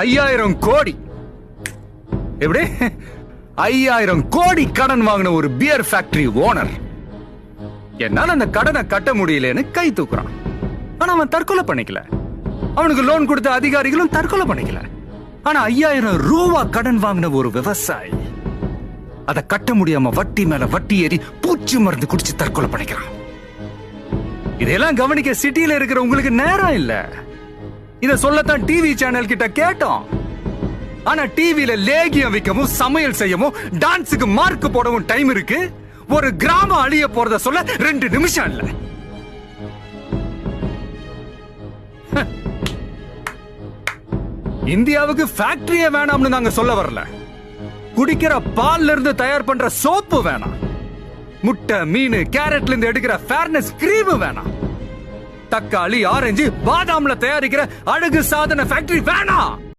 5000 கோடி எப்படி 5000 கோடி கடன் வாங்கின ஒரு பியர் ஃபேக்டரி ஓனர் என்னால அந்த கடனை கட்ட முடியலன்னு கை தூக்குறான். ஆனா அவன் தற்கொலை பண்ணிக்கல. அவனுக்கு லோன் கொடுத்த அதிகாரிகளும் தற்கொலை பண்ணிக்கல. ஆனா 5000 ரூபா கடன் வாங்கின ஒரு விவசாயி அதை கட்ட முடியாம வட்டி மேல வட்டி ஏறி பூச்சி மருந்து குடிச்சு தற்கொலை பண்ணிக்கிறான். இதெல்லாம் கவனிக்க சிட்டியில இருக்கிற உங்களுக்கு நேரம் இல்ல. இத சொல்லத்தான் டிவி சேனல் கிட்ட கேட்டோம். ஆனா டிவில லேகியம் விற்கவும் சமையல் செய்யவும் டான்ஸுக்கு மார்க் போடவும் டைம் இருக்கு. ஒரு கிராமம் அழிய போறத சொல்ல 2 நிமிஷம் இல்ல. இந்தியாவுக்கு ஃபேக்டரியே வேணாம்னு நாங்க சொல்ல வரல. குடிக்கிற பால்ல இருந்து தயார் பண்ற சோப்பு வேணாம். முட்டை மீன் கேரட்ல இருந்து எடுக்கிற ஃபேர்னஸ் கிரீம் வேணாம். தக்காளி ஆரஞ்சு பாதாம்ல தயாரிக்கிற அழகு சாதன ஃபேக்டரி வேணாம்.